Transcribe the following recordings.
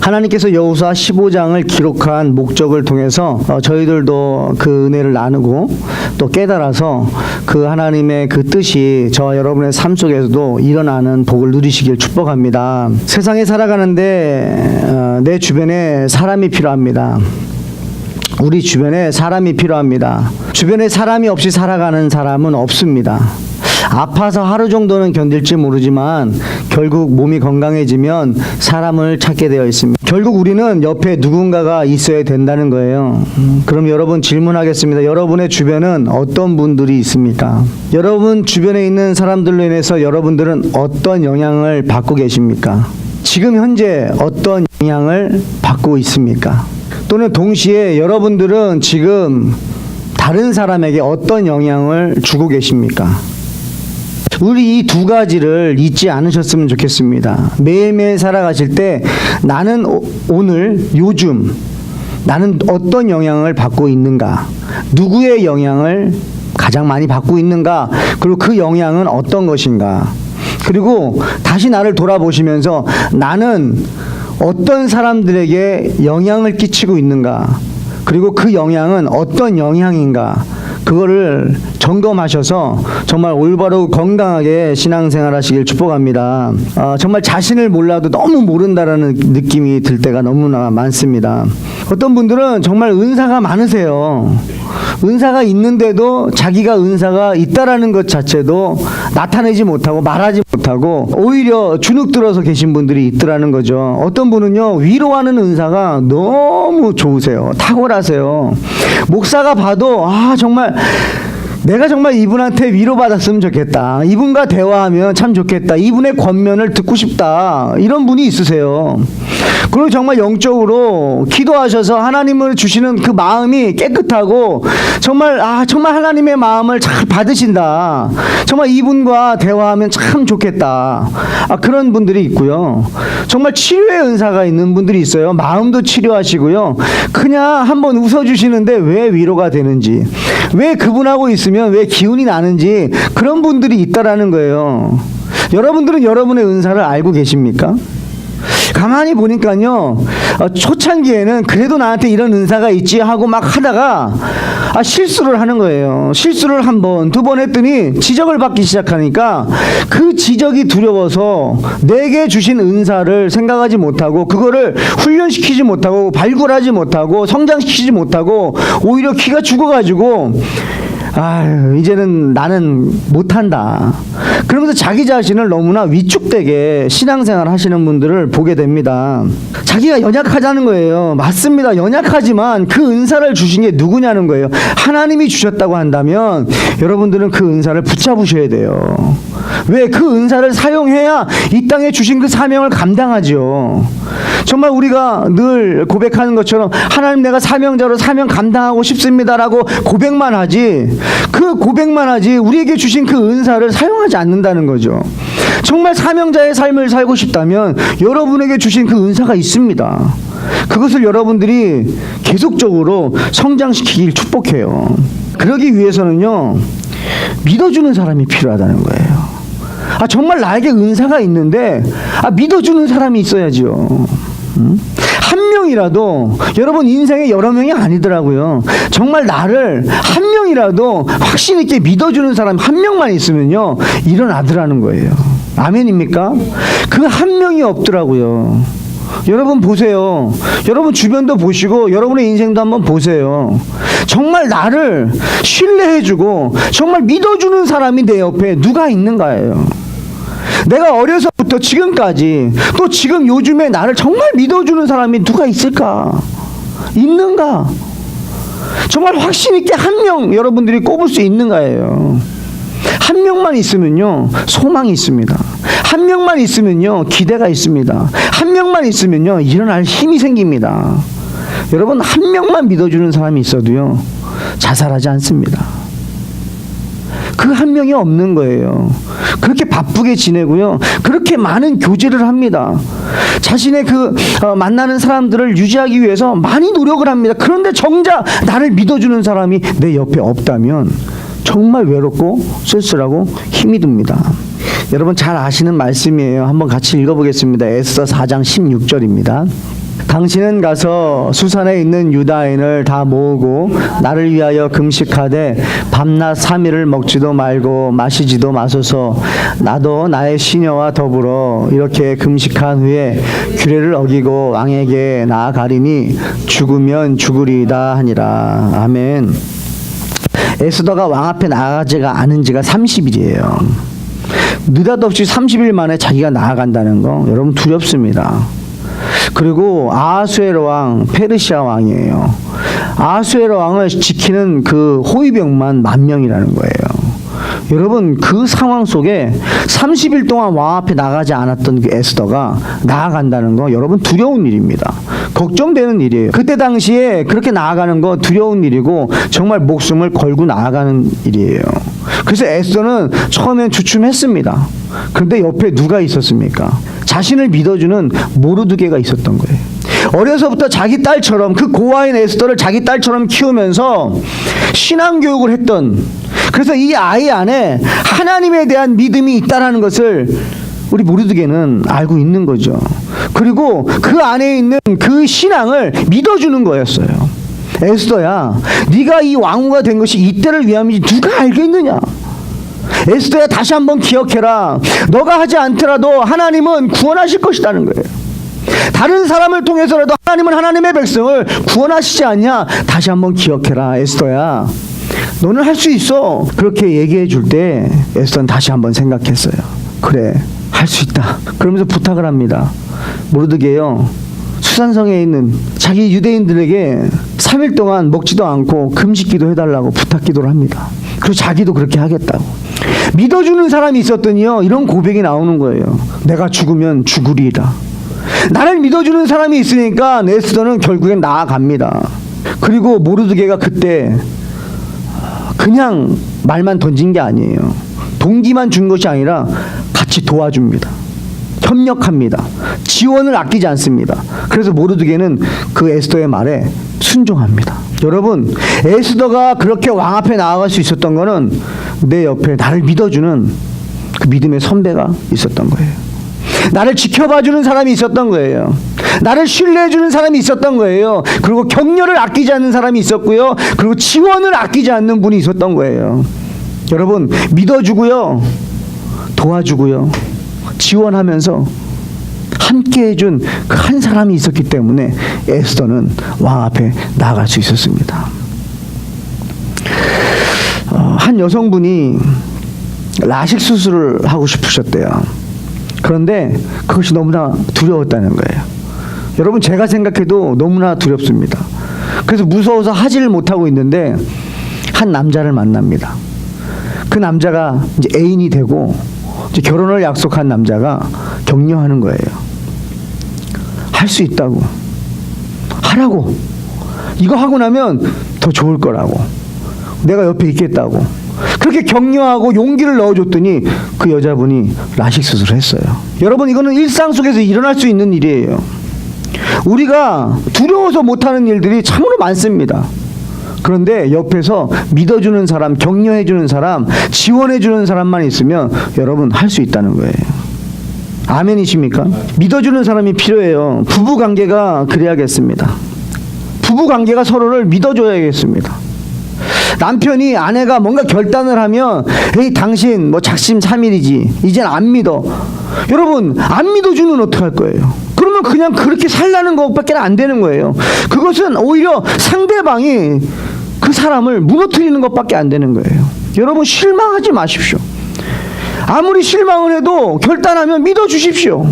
하나님께서 여호수아 15장을 기록한 목적을 통해서 저희들도 그 은혜를 나누고 또 깨달아서 그 하나님의 그 뜻이 저와 여러분의 삶 속에서도 일어나는 복을 누리시길 축복합니다. 세상에 살아가는데 내 주변에 사람이 필요합니다. 우리 주변에 사람이 필요합니다. 주변에 사람이 없이 살아가는 사람은 없습니다. 아파서 하루 정도는 견딜지 모르지만 결국 몸이 건강해지면 사람을 찾게 되어 있습니다. 결국 우리는 옆에 누군가가 있어야 된다는 거예요. 그럼 여러분 질문하겠습니다. 여러분의 주변은 어떤 분들이 있습니까? 여러분 주변에 있는 사람들로 인해서 여러분들은 어떤 영향을 받고 계십니까? 지금 현재 어떤 영향을 받고 있습니까? 또는 동시에 여러분들은 지금 다른 사람에게 어떤 영향을 주고 계십니까? 우리 이 두 가지를 잊지 않으셨으면 좋겠습니다. 매일매일 살아가실 때 나는 오늘 요즘 나는 어떤 영향을 받고 있는가? 누구의 영향을 가장 많이 받고 있는가? 그리고 그 영향은 어떤 것인가? 그리고 다시 나를 돌아보시면서 나는 어떤 사람들에게 영향을 끼치고 있는가? 그리고 그 영향은 어떤 영향인가? 그거를 점검하셔서 정말 올바로 건강하게 신앙생활 하시길 축복합니다. 정말 자신을 몰라도 너무 모른다라는 느낌이 들 때가 너무나 많습니다. 어떤 분들은 정말 은사가 많으세요. 은사가 있는데도 자기가 은사가 있다라는 것 자체도 나타내지 못하고 말하지 못하고 오히려 주눅 들어서 계신 분들이 있더라는 거죠. 어떤 분은요, 위로하는 은사가 너무 좋으세요. 탁월하세요. 목사가 봐도 정말 내가 정말 이분한테 위로받았으면 좋겠다. 이분과 대화하면 참 좋겠다. 이분의 권면을 듣고 싶다. 이런 분이 있으세요. 그리고 정말 영적으로 기도하셔서 하나님을 주시는 그 마음이 깨끗하고 정말 하나님의 마음을 잘 받으신다. 정말 이분과 대화하면 참 좋겠다. 그런 분들이 있고요. 정말 치유의 은사가 있는 분들이 있어요. 마음도 치료하시고요. 그냥 한번 웃어주시는데 왜 위로가 되는지, 왜 그분하고 있으면 왜 기운이 나는지 그런 분들이 있다라는 거예요. 여러분들은 여러분의 은사를 알고 계십니까? 가만히 보니까요, 초창기에는 그래도 나한테 이런 은사가 있지 하고 막 하다가 실수를 하는 거예요. 실수를 한 번, 두 번 했더니 지적을 받기 시작하니까 그 지적이 두려워서 내게 주신 은사를 생각하지 못하고 그거를 훈련시키지 못하고 발굴하지 못하고 성장시키지 못하고 오히려 키가 죽어가지고 이제는 나는 못한다. 그러면서 자기 자신을 너무나 위축되게 신앙생활 하시는 분들을 보게 됩니다. 자기가 연약하다는 거예요. 맞습니다. 연약하지만 그 은사를 주신 게 누구냐는 거예요. 하나님이 주셨다고 한다면 여러분들은 그 은사를 붙잡으셔야 돼요. 왜? 그 은사를 사용해야 이 땅에 주신 그 사명을 감당하죠. 정말 우리가 늘 고백하는 것처럼 하나님, 내가 사명자로 사명 감당하고 싶습니다라고 고백만 하지, 그 고백만 하지 우리에게 주신 그 은사를 사용하지 않는다는 거죠. 정말 사명자의 삶을 살고 싶다면 여러분에게 주신 그 은사가 있습니다. 그것을 여러분들이 계속적으로 성장시키길 축복해요. 그러기 위해서는요, 믿어주는 사람이 필요하다는 거예요. 정말 나에게 은사가 있는데 믿어주는 사람이 있어야죠. 한 명이라도, 여러분 인생에 여러 명이 아니더라고요. 정말 나를 한 명이라도 확신 있게 믿어주는 사람 한 명만 있으면요, 일어나더라는 거예요. 아멘입니까? 그 한 명이 없더라고요. 여러분 보세요. 여러분 주변도 보시고 여러분의 인생도 한번 보세요. 정말 나를 신뢰해주고 정말 믿어주는 사람이 내 옆에 누가 있는가예요. 내가 어려서부터 지금까지, 또 지금 요즘에 나를 정말 믿어주는 사람이 누가 있을까? 있는가? 정말 확신 있게 한 명 여러분들이 꼽을 수 있는가예요. 한 명만 있으면요, 소망이 있습니다. 한 명만 있으면요, 기대가 있습니다. 한 명만 있으면요, 일어날 힘이 생깁니다. 여러분, 한 명만 믿어주는 사람이 있어도요, 자살하지 않습니다. 그 한 명이 없는 거예요. 그렇게 바쁘게 지내고요, 그렇게 많은 교제를 합니다. 자신의 만나는 사람들을 유지하기 위해서 많이 노력을 합니다. 그런데 정작 나를 믿어주는 사람이 내 옆에 없다면 정말 외롭고 쓸쓸하고 힘이 듭니다. 여러분 잘 아시는 말씀이에요. 한번 같이 읽어보겠습니다. 에스더 4장 16절입니다. 당신은 가서 수산에 있는 유다인을 다 모으고 나를 위하여 금식하되 밤낮 3일을 먹지도 말고 마시지도 마소서. 나도 나의 시녀와 더불어 이렇게 금식한 후에 규례를 어기고 왕에게 나아가리니 죽으면 죽으리이다 하니라. 아멘. 에스더가 왕 앞에 나아가지가 않은 지가 30일이에요. 느닷없이 30일 만에 자기가 나아간다는 거 여러분 두렵습니다. 그리고 아하수에로 왕, 페르시아 왕이에요. 아하수에로 왕을 지키는 그 호위병만 10,000명이라는 거예요. 여러분 그 상황 속에 30일 동안 왕 앞에 나가지 않았던 그 에스더가 나아간다는 거 여러분 두려운 일입니다. 걱정되는 일이에요. 그때 당시에 그렇게 나아가는 거 두려운 일이고 정말 목숨을 걸고 나아가는 일이에요. 그래서 에스더는 처음엔 주춤했습니다. 그런데 옆에 누가 있었습니까? 자신을 믿어주는 모르드게가 있었던 거예요. 어려서부터 자기 딸처럼 그 고아인 에스더를 자기 딸처럼 키우면서 신앙교육을 했던, 그래서 이 아이 안에 하나님에 대한 믿음이 있다는 것을 우리 모르드게는 알고 있는 거죠. 그리고 그 안에 있는 그 신앙을 믿어주는 거였어요. 에스더야, 네가 이 왕후가 된 것이 이때를 위함이지 누가 알겠느냐. 에스더야, 다시 한번 기억해라. 너가 하지 않더라도 하나님은 구원하실 것이라는 거예요. 다른 사람을 통해서라도 하나님은 하나님의 백성을 구원하시지 않냐. 다시 한번 기억해라. 에스더야, 너는 할 수 있어. 그렇게 얘기해 줄 때 에스더는 다시 한번 생각했어요. 그래, 할 수 있다. 그러면서 부탁을 합니다. 모르드게요, 수산성에 있는 자기 유대인들에게 3일 동안 먹지도 않고 금식기도 해달라고 부탁 기도를 합니다. 그리고 자기도 그렇게 하겠다고. 믿어주는 사람이 있었더니요, 이런 고백이 나오는 거예요. 내가 죽으면 죽으리이다. 나를 믿어주는 사람이 있으니까 에스더는 결국엔 나아갑니다. 그리고 모르드게가 그때 그냥 말만 던진 게 아니에요. 동기만 준 것이 아니라 같이 도와줍니다. 협력합니다. 지원을 아끼지 않습니다. 그래서 모르드게는 그 에스더의 말에 순종합니다. 여러분, 에스더가 그렇게 왕 앞에 나아갈 수 있었던 거는 내 옆에 나를 믿어주는 그 믿음의 선배가 있었던 거예요. 나를 지켜봐주는 사람이 있었던 거예요. 나를 신뢰해주는 사람이 있었던 거예요. 그리고 격려를 아끼지 않는 사람이 있었고요. 그리고 지원을 아끼지 않는 분이 있었던 거예요. 여러분, 믿어주고요, 도와주고요, 지원하면서 함께 해준 그 한 사람이 있었기 때문에 에스더는 왕 앞에 나아갈 수 있었습니다. 한 여성분이 라식 수술을 하고 싶으셨대요. 그런데 그것이 너무나 두려웠다는 거예요. 여러분, 제가 생각해도 너무나 두렵습니다. 그래서 무서워서 하지를 못하고 있는데 한 남자를 만납니다. 그 남자가 이제 애인이 되고 이제 결혼을 약속한 남자가 격려하는 거예요. 할 수 있다고, 하라고, 이거 하고 나면 더 좋을 거라고, 내가 옆에 있겠다고 그렇게 격려하고 용기를 넣어줬더니 그 여자분이 라식 수술을 했어요. 여러분, 이거는 일상 속에서 일어날 수 있는 일이에요. 우리가 두려워서 못하는 일들이 참으로 많습니다. 그런데 옆에서 믿어주는 사람, 격려해주는 사람, 지원해주는 사람만 있으면 여러분 할 수 있다는 거예요. 아멘이십니까? 믿어주는 사람이 필요해요. 부부관계가 그래야겠습니다. 부부관계가 서로를 믿어줘야겠습니다. 남편이 아내가 뭔가 결단을 하면 에이, 당신 뭐 작심삼일이지, 이젠 안 믿어. 여러분, 안 믿어주면 어떡할 거예요? 그러면 그냥 그렇게 살라는 것밖에 안 되는 거예요. 그것은 오히려 상대방이 그 사람을 무너뜨리는 것밖에 안 되는 거예요. 여러분, 실망하지 마십시오. 아무리 실망을 해도 결단하면 믿어주십시오.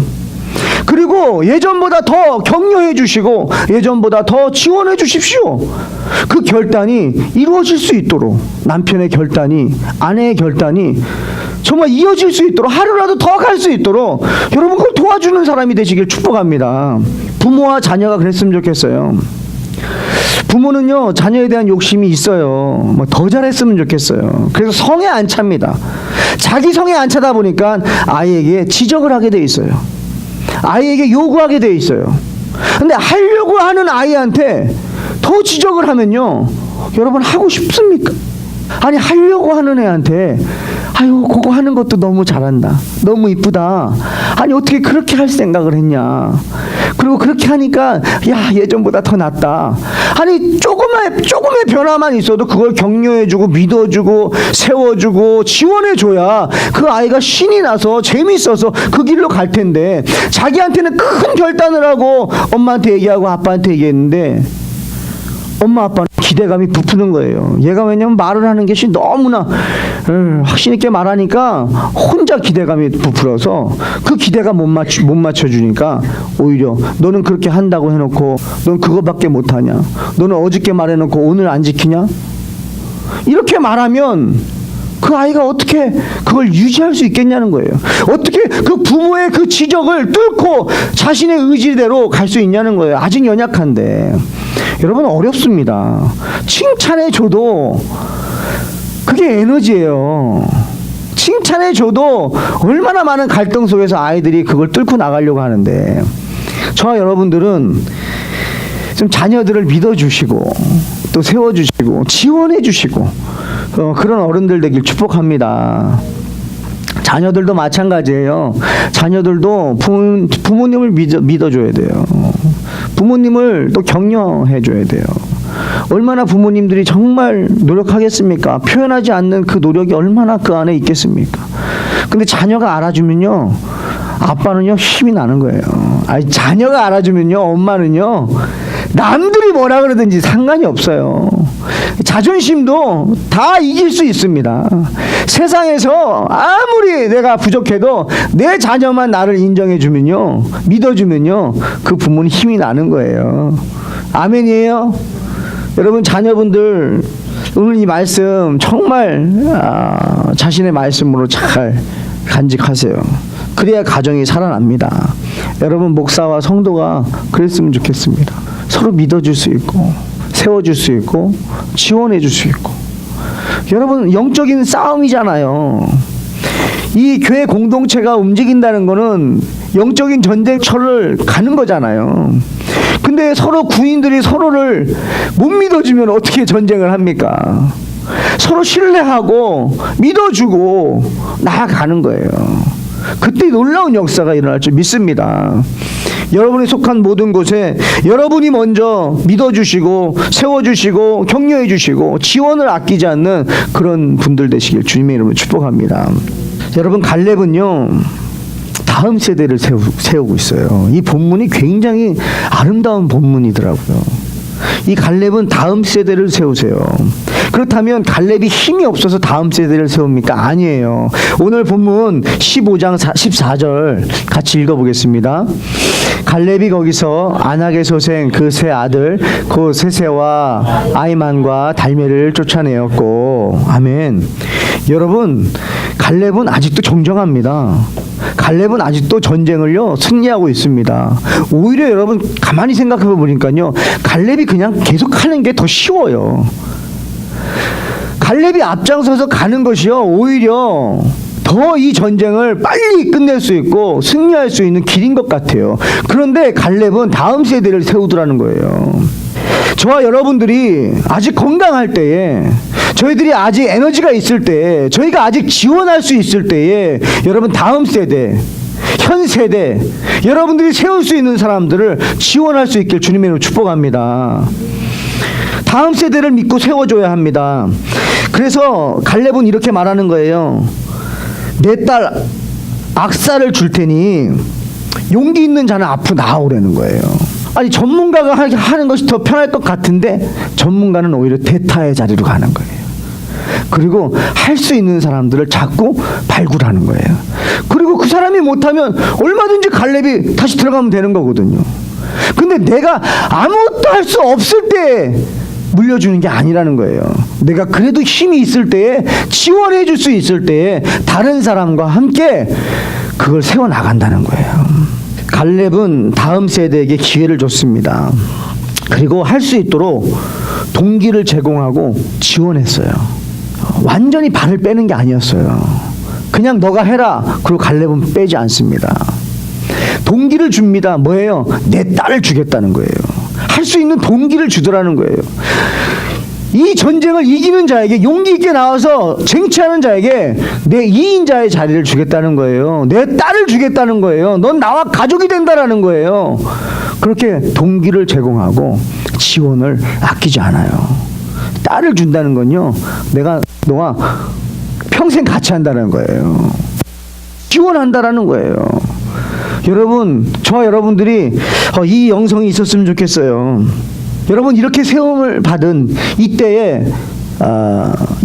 그리고 예전보다 더 격려해 주시고 예전보다 더 지원해 주십시오. 그 결단이 이루어질 수 있도록, 남편의 결단이, 아내의 결단이 정말 이어질 수 있도록, 하루라도 더 갈 수 있도록 여러분 그걸 도와주는 사람이 되시길 축복합니다. 부모와 자녀가 그랬으면 좋겠어요. 부모는요, 자녀에 대한 욕심이 있어요. 뭐 더 잘했으면 좋겠어요. 그래서 성에 안 찹니다. 자기 성에 안 차다 보니까 아이에게 지적을 하게 돼 있어요. 아이에게 요구하게 돼 있어요. 근데 하려고 하는 아이한테 더 지적을 하면요, 여러분 하고 싶습니까? 아니, 하려고 하는 애한테 아유, 그거 하는 것도 너무 잘한다, 너무 이쁘다, 아니 어떻게 그렇게 할 생각을 했냐, 그리고 그렇게 하니까 야, 예전보다 더 낫다. 아니 조금의 변화만 있어도 그걸 격려해주고 믿어주고 세워주고 지원해줘야 그 아이가 신이 나서 재밌어서 그 길로 갈 텐데, 자기한테는 큰 결단을 하고 엄마한테 얘기하고 아빠한테 얘기했는데 엄마 아빠는 기대감이 부푸는 거예요. 얘가 왜냐면 말을 하는 것이 너무나 확신 있게 말하니까 혼자 기대감이 부풀어서 그 기대가 못 맞춰주니까 오히려 너는 그렇게 한다고 해놓고 넌 그거밖에 못하냐, 너는 어저께 말해놓고 오늘 안 지키냐, 이렇게 말하면 그 아이가 어떻게 그걸 유지할 수 있겠냐는 거예요. 어떻게 그 부모의 그 지적을 뚫고 자신의 의지대로 갈 수 있냐는 거예요. 아직 연약한데. 여러분, 어렵습니다. 칭찬해줘도 그게 에너지예요. 칭찬해줘도 얼마나 많은 갈등 속에서 아이들이 그걸 뚫고 나가려고 하는데, 저와 여러분들은 좀 자녀들을 믿어주시고 또 세워주시고 지원해주시고 그런 어른들 되길 축복합니다. 자녀들도 마찬가지예요. 자녀들도 부모님을 믿어줘야 돼요. 부모님을 또 격려해줘야 돼요. 얼마나 부모님들이 정말 노력하겠습니까? 표현하지 않는 그 노력이 얼마나 그 안에 있겠습니까? 근데 자녀가 알아주면요, 아빠는요 힘이 나는 거예요. 아니, 자녀가 알아주면요, 엄마는요 남들이 뭐라 그러든지 상관이 없어요. 자존심도 다 이길 수 있습니다. 세상에서 아무리 내가 부족해도 내 자녀만 나를 인정해주면요, 믿어주면요, 그 부모는 힘이 나는 거예요. 아멘이에요? 여러분, 자녀분들 오늘 이 말씀 정말 자신의 말씀으로 잘 간직하세요. 그래야 가정이 살아납니다. 여러분, 목사와 성도가 그랬으면 좋겠습니다. 서로 믿어줄 수 있고 세워줄 수 있고 지원해줄 수 있고. 여러분, 영적인 싸움이잖아요. 이 교회 공동체가 움직인다는 거는 영적인 전쟁터를 가는 거잖아요. 근데 서로 구인들이 서로를 못 믿어주면 어떻게 전쟁을 합니까? 서로 신뢰하고 믿어주고 나아가는 거예요. 그때 놀라운 역사가 일어날 줄 믿습니다. 여러분이 속한 모든 곳에 여러분이 먼저 믿어주시고 세워주시고 격려해주시고 지원을 아끼지 않는 그런 분들 되시길 주님의 이름으로 축복합니다. 여러분, 갈렙은요 다음 세대를 세우고 있어요. 이 본문이 굉장히 아름다운 본문이더라고요. 이 갈렙은 다음 세대를 세우세요. 그렇다면 갈렙이 힘이 없어서 다음 세대를 세웁니까? 아니에요. 오늘 본문 15장 14절 같이 읽어보겠습니다. 갈렙이 거기서 아낙의 소생 그 세 아들 그 세세와 아이만과 달메를 쫓아내었고. 아멘. 여러분, 갈렙은 아직도 정정합니다. 갈렙은 아직도 전쟁을요 승리하고 있습니다. 오히려 여러분 가만히 생각해 보니까요, 갈렙이 그냥 계속하는 게 더 쉬워요. 갈렙이 앞장서서 가는 것이요 오히려 더 이 전쟁을 빨리 끝낼 수 있고 승리할 수 있는 길인 것 같아요. 그런데 갈렙은 다음 세대를 세우더라는 거예요. 저와 여러분들이 아직 건강할 때에, 저희들이 아직 에너지가 있을 때에, 저희가 아직 지원할 수 있을 때에, 여러분 다음 세대, 현 세대, 여러분들이 세울 수 있는 사람들을 지원할 수 있길 주님의 이름으로 축복합니다. 다음 세대를 믿고 세워줘야 합니다. 그래서 갈렙은 이렇게 말하는 거예요. 내 딸 악사를 줄 테니 용기 있는 자는 앞으로 나오라는 거예요. 아니, 전문가가 하는 것이 더 편할 것 같은데 전문가는 오히려 대타의 자리로 가는 거예요. 그리고 할 수 있는 사람들을 자꾸 발굴하는 거예요. 그리고 그 사람이 못하면 얼마든지 갈렙이 다시 들어가면 되는 거거든요. 근데 내가 아무것도 할 수 없을 때 물려주는 게 아니라는 거예요. 내가 그래도 힘이 있을 때에, 지원해 줄 수 있을 때에 다른 사람과 함께 그걸 세워나간다는 거예요. 갈렙은 다음 세대에게 기회를 줬습니다. 그리고 할 수 있도록 동기를 제공하고 지원했어요. 완전히 발을 빼는 게 아니었어요. 그냥 너가 해라. 그리고 갈렙은 빼지 않습니다. 동기를 줍니다. 뭐예요? 내 딸을 주겠다는 거예요. 할 수 있는 동기를 주더라는 거예요. 이 전쟁을 이기는 자에게, 용기 있게 나와서 쟁취하는 자에게 내 2인자의 자리를 주겠다는 거예요. 내 딸을 주겠다는 거예요. 넌 나와 가족이 된다라는 거예요. 그렇게 동기를 제공하고 지원을 아끼지 않아요. 딸을 준다는 건요, 너가 평생 같이 한다는 거예요. 지원한다라는 거예요. 여러분, 저와 여러분들이 이 영성이 있었으면 좋겠어요. 여러분, 이렇게 세움을 받은 이때에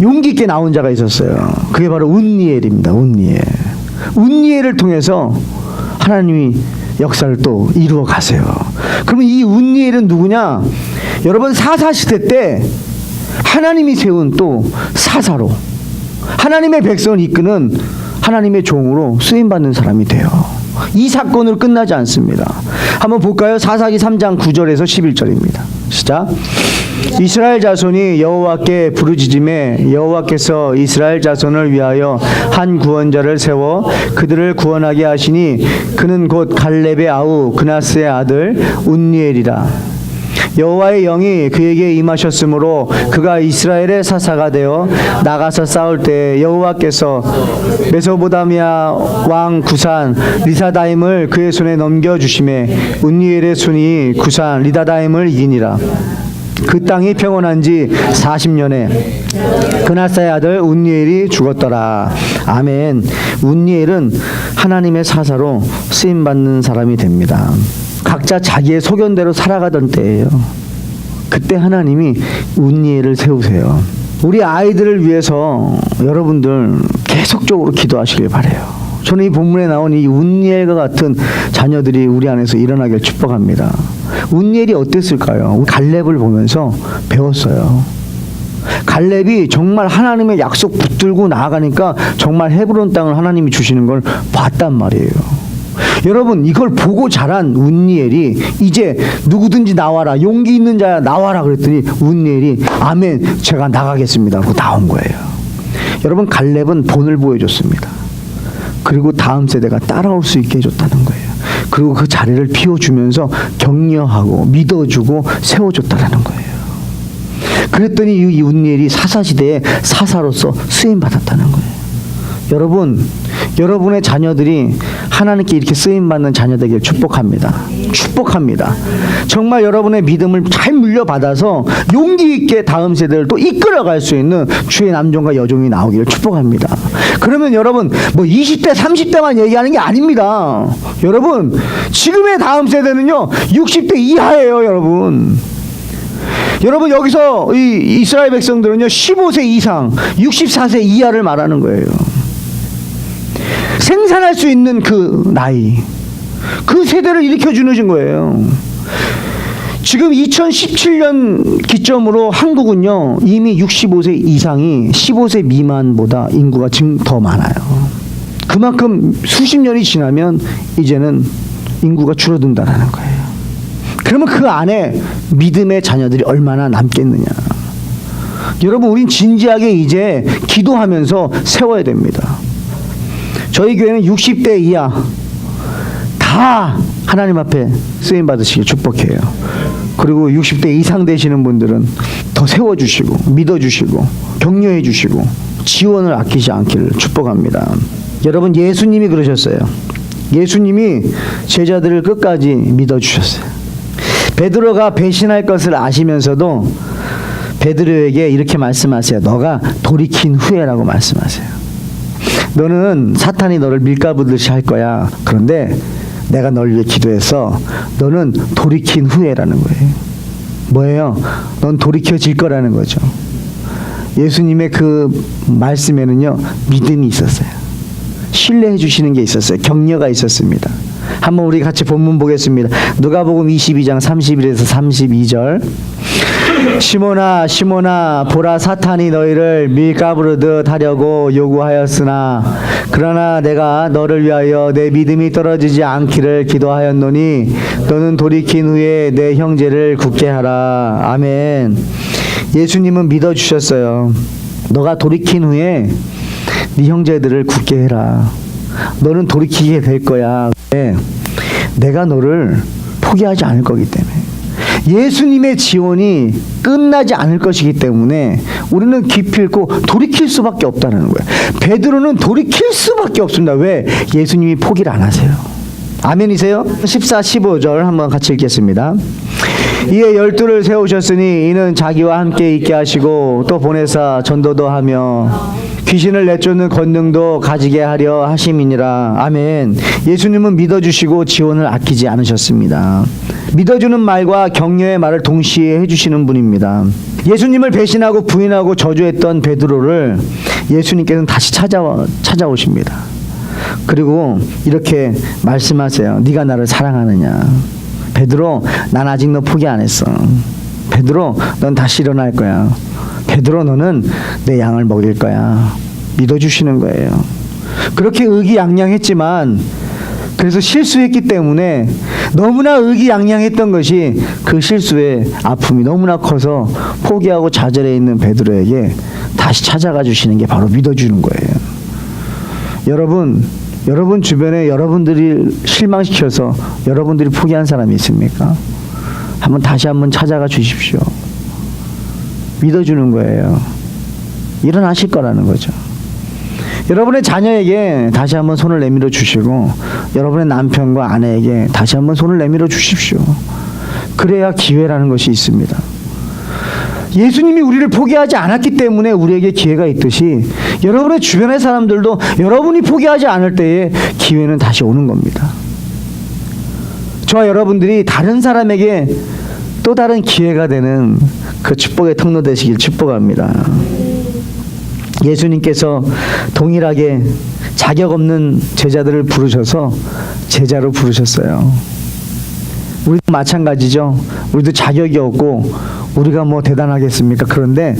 용기 있게 나온 자가 있었어요. 그게 바로 운니엘입니다. 운니엘을 통해서 하나님이 역사를 또 이루어 가세요. 그러면 이 운니엘은 누구냐? 여러분, 사사시대 때 하나님이 세운 또 사사로 하나님의 백성을 이끄는 하나님의 종으로 쓰임받는 사람이 돼요. 이 사건으로 끝나지 않습니다. 한번 볼까요? 사사기 3장 9절에서 11절입니다. 시작. 이스라엘 자손이 여호와께 부르짖음에 여호와께서 이스라엘 자손을 위하여 한 구원자를 세워 그들을 구원하게 하시니 그는 곧 갈렙의 아우 그나스의 아들 운니엘이라. 여호와의 영이 그에게 임하셨으므로 그가 이스라엘의 사사가 되어 나가서 싸울 때 여호와께서 메소보다미아 왕 구산 리사다임을 그의 손에 넘겨주심에 운니엘의 손이 구산 리다다임을 이기니라. 그 땅이 평온한 지 40년에 그나사의 아들 운니엘이 죽었더라. 아멘. 운니엘은 하나님의 사사로 쓰임받는 사람이 됩니다. 각자 자기의 소견대로 살아가던 때예요. 그때 하나님이 운니엘을 세우세요. 우리 아이들을 위해서 여러분들 계속적으로 기도하시길 바라요. 저는 이 본문에 나온 이 운니엘과 같은 자녀들이 우리 안에서 일어나길 축복합니다. 운니엘이 어땠을까요? 갈렙을 보면서 배웠어요. 갈렙이 정말 하나님의 약속 붙들고 나아가니까 정말 헤브론 땅을 하나님이 주시는 걸 봤단 말이에요. 여러분, 이걸 보고 자란 운니엘이 이제 누구든지 나와라, 용기 있는 자야 나와라 그랬더니 운니엘이 아멘, 제가 나가겠습니다 하고 나온 거예요. 여러분, 갈렙은 본을 보여줬습니다. 그리고 다음 세대가 따라올 수 있게 해줬다는 거예요. 그리고 그 자리를 비워주면서 격려하고 믿어주고 세워줬다는 거예요. 그랬더니 이 운니엘이 사사시대의 사사로서 쓰임받았다는 거예요. 여러분, 여러분의 자녀들이 하나님께 이렇게 쓰임받는 자녀 되길 축복합니다. 축복합니다. 정말 여러분의 믿음을 잘 물려받아서 용기 있게 다음 세대를 또 이끌어갈 수 있는 주의 남종과 여종이 나오기를 축복합니다. 그러면 여러분, 뭐 20대, 30대만 얘기하는 게 아닙니다. 여러분, 지금의 다음 세대는요, 60대 이하예요, 여러분. 여러분, 여기서 이 이스라엘 백성들은요, 15세 이상, 64세 이하를 말하는 거예요. 생산할 수 있는 그 나이, 그 세대를 일으켜 주는 거예요. 지금 2017년 기점으로 한국은요, 이미 65세 이상이 15세 미만보다 인구가 지금 더 많아요. 그만큼 수십 년이 지나면 이제는 인구가 줄어든다는 거예요. 그러면 그 안에 믿음의 자녀들이 얼마나 남겠느냐. 여러분, 우린 진지하게 이제 기도하면서 세워야 됩니다. 저희 교회는 60대 이하 다 하나님 앞에 쓰임 받으시길 축복해요. 그리고 60대 이상 되시는 분들은 더 세워주시고 믿어주시고 격려해주시고 지원을 아끼지 않기를 축복합니다. 여러분, 예수님이 그러셨어요. 예수님이 제자들을 끝까지 믿어주셨어요. 베드로가 배신할 것을 아시면서도 베드로에게 이렇게 말씀하세요. 너가 돌이킨 후에라고 말씀하세요. 너는 사탄이 너를 밀가부르듯이 할 거야. 그런데 내가 널 위해 기도해서 너는 돌이킨 후에라는 거예요. 뭐예요? 넌 돌이켜질 거라는 거죠. 예수님의 그 말씀에는요, 믿음이 있었어요. 신뢰해 주시는 게 있었어요. 격려가 있었습니다. 한번 우리 같이 본문 보겠습니다. 누가복음 22장 31에서 32절. 시몬아 시몬아 보라, 사탄이 너희를 밀가부르듯 하려고 요구하였으나 그러나 내가 너를 위하여 내 믿음이 떨어지지 않기를 기도하였노니 너는 돌이킨 후에 내 형제를 굳게 하라. 아멘. 예수님은 믿어주셨어요. 너가 돌이킨 후에 네 형제들을 굳게 해라. 너는 돌이키게 될 거야. 내가 너를 포기하지 않을 거기 때문에. 예수님의 지원이 끝나지 않을 것이기 때문에 우리는 기필코 돌이킬 수밖에 없다는 거예요. 베드로는 돌이킬 수밖에 없습니다. 왜? 예수님이 포기를 안 하세요. 아멘이세요? 14, 15절 한번 같이 읽겠습니다. 이에 12를 세우셨으니 이는 자기와 함께 있게 하시고 또 보내사 전도도 하며 귀신을 내쫓는 권능도 가지게 하려 하심이니라. 아멘. 예수님은 믿어주시고 지원을 아끼지 않으셨습니다. 믿어주는 말과 격려의 말을 동시에 해주시는 분입니다. 예수님을 배신하고 부인하고 저주했던 베드로를 예수님께서는 다시 찾아오십니다. 그리고 이렇게 말씀하세요. 네가 나를 사랑하느냐. 베드로, 난 아직 너 포기 안 했어. 베드로, 넌 다시 일어날 거야. 베드로, 너는 내 양을 먹일 거야. 믿어주시는 거예요. 그렇게 의기양양했지만, 그래서 실수했기 때문에 너무나 의기양양했던 것이 그 실수의 아픔이 너무나 커서 포기하고 좌절해 있는 베드로에게 다시 찾아가 주시는 게 바로 믿어주는 거예요. 여러분 주변에 여러분들이 실망시켜서 여러분들이 포기한 사람이 있습니까? 다시 한번 찾아가 주십시오. 믿어주는 거예요. 일어나실 거라는 거죠. 여러분의 자녀에게 다시 한번 손을 내밀어 주시고 여러분의 남편과 아내에게 다시 한번 손을 내밀어 주십시오. 그래야 기회라는 것이 있습니다. 예수님이 우리를 포기하지 않았기 때문에 우리에게 기회가 있듯이 여러분의 주변의 사람들도 여러분이 포기하지 않을 때에 기회는 다시 오는 겁니다. 저와 여러분들이 다른 사람에게 또 다른 기회가 되는 그 축복의 통로 되시길 축복합니다. 예수님께서 동일하게 자격 없는 제자들을 부르셔서 제자로 부르셨어요. 우리도 마찬가지죠. 우리도 자격이 없고 우리가 뭐 대단하겠습니까? 그런데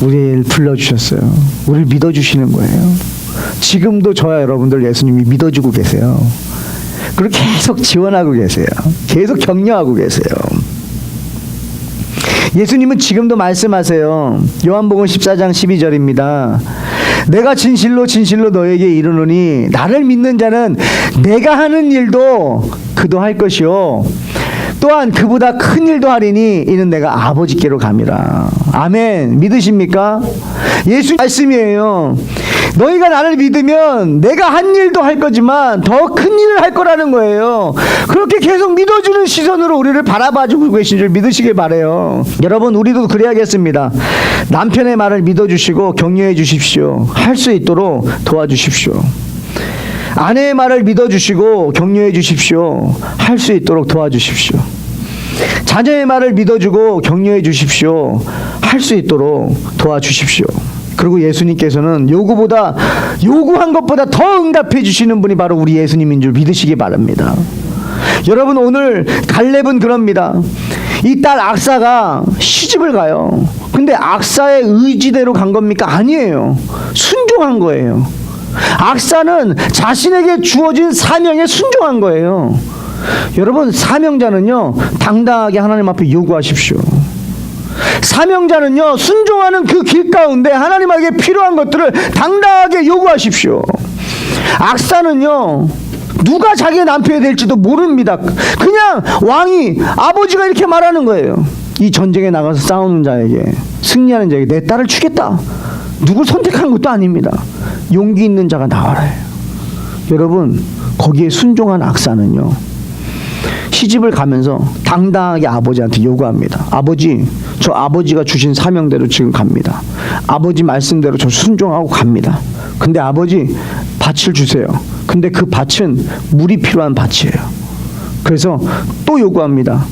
우리를 불러주셨어요. 우리를 믿어주시는 거예요. 지금도 저와 여러분들 예수님이 믿어주고 계세요. 그리고 계속 지원하고 계세요. 계속 격려하고 계세요. 예수님은 지금도 말씀하세요. 요한복음 14장 12절입니다. 내가 진실로 진실로 너에게 이르노니 나를 믿는 자는 내가 하는 일도 그도 할 것이요 또한 그보다 큰 일도 하리니 이는 내가 아버지께로 감이라. 아멘. 믿으십니까? 예수 말씀이에요. 너희가 나를 믿으면 내가 한 일도 할 거지만 더 큰 일을 할 거라는 거예요. 그렇게 계속 믿어주는 시선으로 우리를 바라봐주고 계신 줄 믿으시길 바라요. 여러분, 우리도 그래야겠습니다. 남편의 말을 믿어주시고 격려해 주십시오. 할 수 있도록 도와주십시오. 아내의 말을 믿어주시고 격려해 주십시오. 할 수 있도록 도와주십시오. 자녀의 말을 믿어주고 격려해 주십시오. 할 수 있도록 도와주십시오. 그리고 예수님께서는 요구한 것보다 더 응답해 주시는 분이 바로 우리 예수님인 줄 믿으시기 바랍니다. 여러분, 오늘 갈렙은 그럽니다. 이 딸 악사가 시집을 가요. 근데 악사의 의지대로 간 겁니까? 아니에요. 순종한 거예요. 악사는 자신에게 주어진 사명에 순종한 거예요. 여러분, 사명자는요, 당당하게 하나님 앞에 요구하십시오. 사명자는요, 순종하는 그 길 가운데 하나님에게 필요한 것들을 당당하게 요구하십시오. 악사는요, 누가 자기의 남편이 될지도 모릅니다. 그냥 왕이, 아버지가 이렇게 말하는 거예요. 이 전쟁에 나가서 싸우는 자에게, 승리하는 자에게 내 딸을 주겠다. 누굴 선택한 것도 아닙니다. 용기 있는 자가 나와라 해요. 여러분, 거기에 순종한 악사는요, 시집을 가면서 당당하게 아버지한테 요구합니다. 아버지, 저 아버지가 주신 사명대로 지금 갑니다. 아버지 말씀대로 저 순종하고 갑니다. 근데 아버지, 밭을 주세요. 근데 그 밭은 물이 필요한 밭이에요. 그래서 또 요구합니다.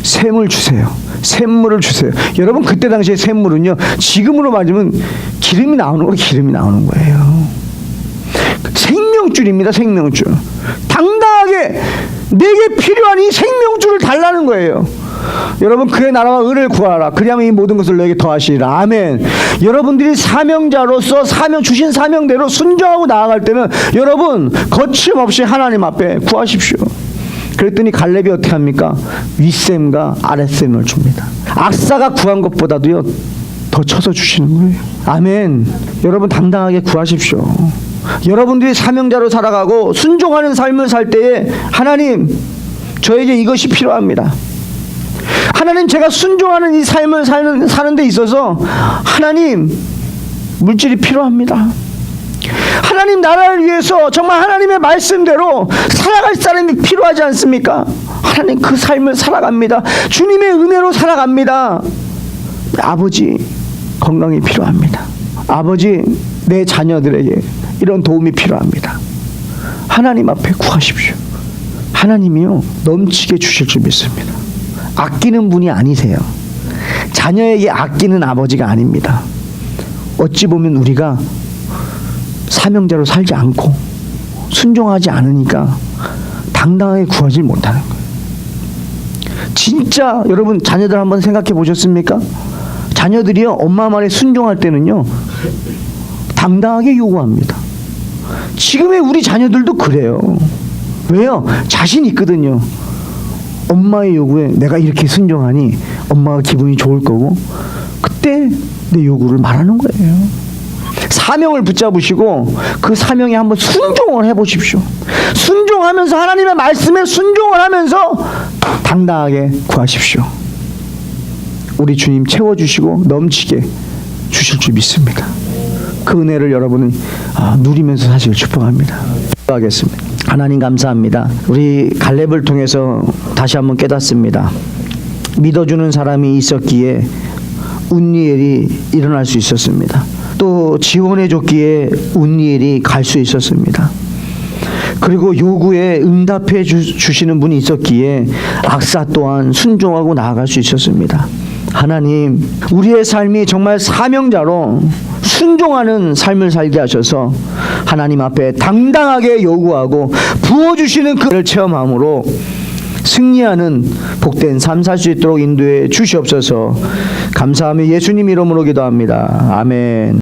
샘을 주세요. 샘물을 주세요. 여러분, 그때 당시에 샘물은요, 지금으로 말하면 기름이 나오는 거예요. 생명줄입니다. 생명줄. 당당하게 내게 필요한 이 생명줄을 달라는 거예요. 여러분, 그의 나라와 의를 구하라. 그리하면 이 모든 것을 너에게 더하시리라. 아멘. 여러분들이 사명자로서 주신 사명대로 순종하고 나아갈 때는 여러분, 거침없이 하나님 앞에 구하십시오. 그랬더니 갈렙이 어떻게 합니까? 윗셈과 아랫셈을 줍니다. 악사가 구한 것보다도요, 더 쳐서 주시는 거예요. 아멘. 여러분, 당당하게 구하십시오. 여러분들이 사명자로 살아가고 순종하는 삶을 살 때에 하나님, 저에게 이것이 필요합니다. 하나님, 제가 순종하는 이 삶을 사는 데 있어서 하나님, 물질이 필요합니다. 하나님 나라를 위해서 정말 하나님의 말씀대로 살아갈 사람이 필요하지 않습니까? 하나님 그 삶을 살아갑니다. 주님의 은혜로 살아갑니다. 아버지 건강이 필요합니다. 아버지 내 자녀들에게 이런 도움이 필요합니다. 하나님 앞에 구하십시오. 하나님이요 넘치게 주실 줄 믿습니다. 아끼는 분이 아니세요. 자녀에게 아끼는 아버지가 아닙니다. 어찌 보면 우리가 사명자로 살지 않고 순종하지 않으니까 당당하게 구하지 못하는 거예요. 진짜 여러분 자녀들 한번 생각해 보셨습니까? 자녀들이요 엄마 말에 순종할 때는요 당당하게 요구합니다. 지금의 우리 자녀들도 그래요. 왜요? 자신 있거든요. 엄마의 요구에 내가 이렇게 순종하니 엄마가 기분이 좋을 거고 그때 내 요구를 말하는 거예요. 사명을 붙잡으시고 그 사명에 한번 순종을 해보십시오. 순종하면서 하나님의 말씀에 순종을 하면서 당당하게 구하십시오. 우리 주님 채워주시고 넘치게 주실 줄 믿습니다. 그 은혜를 여러분은 누리면서 사시길 축복합니다. 기도하겠습니다. 하나님 감사합니다. 우리 갈렙을 통해서 다시 한번 깨닫습니다. 믿어주는 사람이 있었기에 운니엘이 일어날 수 있었습니다. 또 지원해줬기에 운니엘이 갈 수 있었습니다. 그리고 요구에 응답해 주시는 분이 있었기에 악사 또한 순종하고 나아갈 수 있었습니다. 하나님, 우리의 삶이 정말 사명자로 순종하는 삶을 살게 하셔서 하나님 앞에 당당하게 요구하고 부어주시는 그를 체험함으로 승리하는 복된 삶 살 수 있도록 인도해 주시옵소서. 감사하며 예수님 이름으로 기도합니다. 아멘.